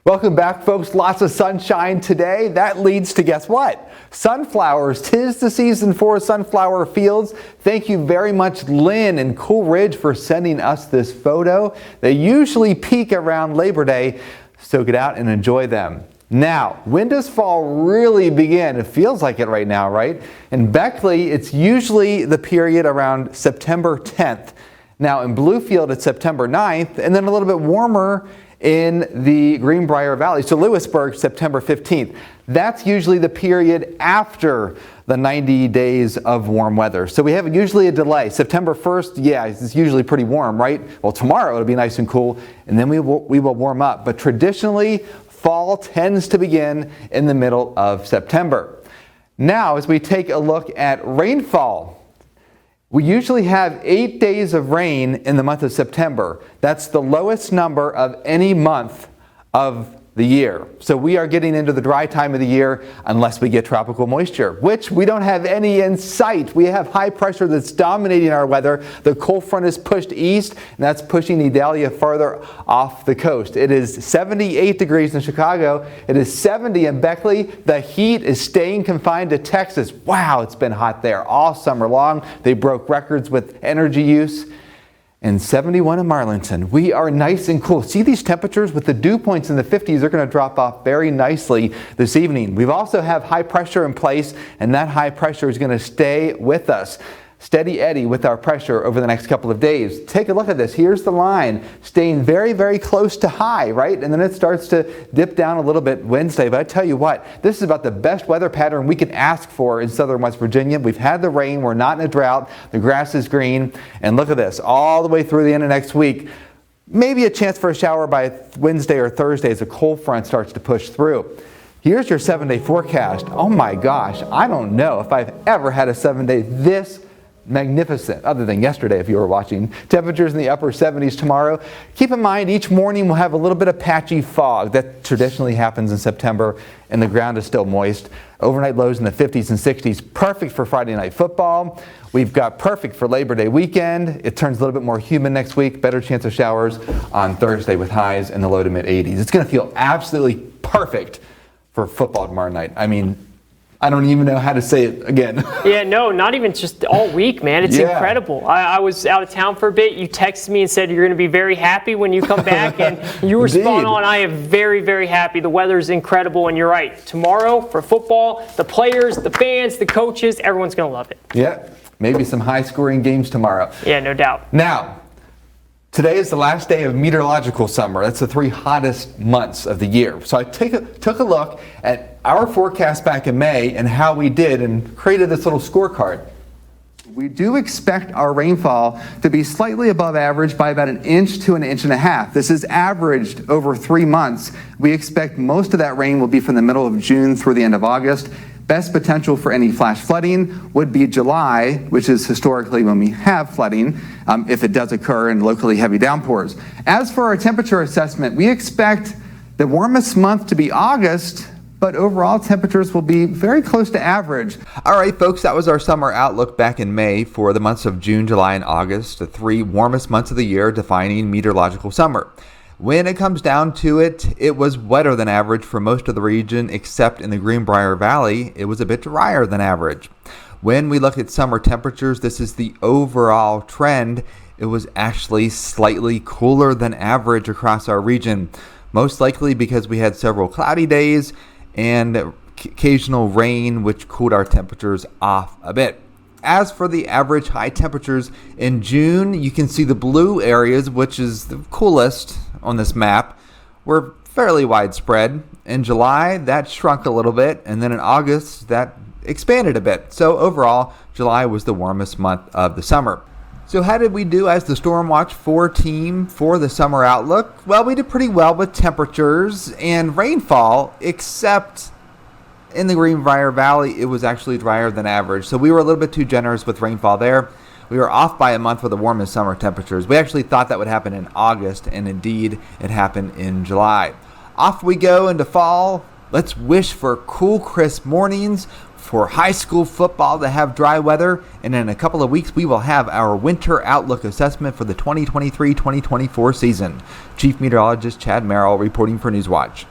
Welcome back, folks. Lots of sunshine today. That leads to, guess what? Sunflowers. 'Tis the season for sunflower fields. Thank you very much, Lynn and Cool Ridge, for sending us this photo. They usually peak around Labor Day, so get out and enjoy them. Now, when does fall really begin? It feels like it right now, right? In Beckley, it's usually the period around September 10th. Now, in Bluefield, it's September 9th, and then a little bit warmer in the Greenbrier Valley. So Lewisburg, September 15th. That's usually the period after the 90 days of warm weather. So we have usually a delay. September 1st, yeah, it's usually pretty warm, right? Well, tomorrow it'll be nice and cool, and then we will warm up. But traditionally, fall tends to begin in the middle of September. Now, as we take a look at rainfall, we usually have 8 days of rain in the month of September. That's the lowest number of any month of the year. So we are getting into the dry time of the year unless we get tropical moisture, which we don't have any in sight. We have high pressure that's dominating our weather. The cold front is pushed east, and that's pushing Idalia farther off the coast. It is 78 degrees in Chicago. It is 70 in Beckley. The heat is staying confined to Texas. Wow, it's been hot there all summer long. They broke records with energy use. And 71 in Marlinton. We are nice and cool. See these temperatures with the dew points in the 50s. They're going to drop off very nicely this evening. We also have high pressure in place, and that high pressure is going to stay with us. Steady Eddie with our pressure over the next couple of days. Take a look at this. Here's the line staying very, very close to high, right? And then it starts to dip down a little bit Wednesday. But I tell you what, this is about the best weather pattern we can ask for in southern West Virginia. We've had the rain. We're not in a drought. The grass is green. And look at this, all the way through the end of next week. Maybe a chance for a shower by Wednesday or Thursday as a cold front starts to push through. Here's your 7-day forecast. Oh my gosh, I don't know if I've ever had a 7-day this magnificent, other than yesterday if you were watching. Temperatures in the upper 70s tomorrow. Keep in mind each morning we'll have a little bit of patchy fog. That traditionally happens in September, and the ground is still moist. Overnight lows in the 50s and 60s. Perfect for Friday night football. We've got perfect for Labor Day weekend. It turns a little bit more humid next week. Better chance of showers on Thursday with highs in the low to mid 80s. It's going to feel absolutely perfect for football tomorrow night. I mean, I don't even know how to say it again. Yeah, no, not even just all week, man. It's incredible. I was out of town for a bit. You texted me and said you're going to be very happy when you come back, and you were spot on. I am very, very happy. The weather is incredible, and you're right. Tomorrow for football, the players, the fans, the coaches, everyone's going to love it. Yeah, maybe some high-scoring games tomorrow. Yeah, no doubt. Now, today is the last day of meteorological summer. That's the 3 hottest months of the year. So I took a look at our forecast back in May and how we did and created this little scorecard. We do expect our rainfall to be slightly above average by about 1 inch to 1.5 inches. This is averaged over 3 months. We expect most of that rain will be from the middle of June through the end of August. Best potential for any flash flooding would be July, which is historically when we have flooding, if it does occur in locally heavy downpours. As for our temperature assessment, we expect the warmest month to be August, but overall temperatures will be very close to average. All right, folks, that was our summer outlook back in May for the months of June, July, and August, the 3 warmest months of the year defining meteorological summer. When it comes down to it, it was wetter than average for most of the region, except in the Greenbrier Valley, it was a bit drier than average. When we look at summer temperatures, this is the overall trend. It was actually slightly cooler than average across our region, most likely because we had several cloudy days and occasional rain, which cooled our temperatures off a bit. As for the average high temperatures in June, you can see the blue areas, which is the coolest on this map, were fairly widespread. In July, that shrunk a little bit, and then in August, that expanded a bit. So overall, July was the warmest month of the summer. So how did we do as the Storm Watch 4 team for the summer outlook? Well, we did pretty well with temperatures and rainfall, except in the Greenbrier Valley, it was actually drier than average. So we were a little bit too generous with rainfall there. We were off by a month for the warmest summer temperatures. We actually thought that would happen in August, and indeed it happened in July. Off we go into fall. Let's wish for cool, crisp mornings, for high school football to have dry weather, and in a couple of weeks we will have our winter outlook assessment for the 2023-2024 season. Chief Meteorologist Chad Merrill reporting for Newswatch.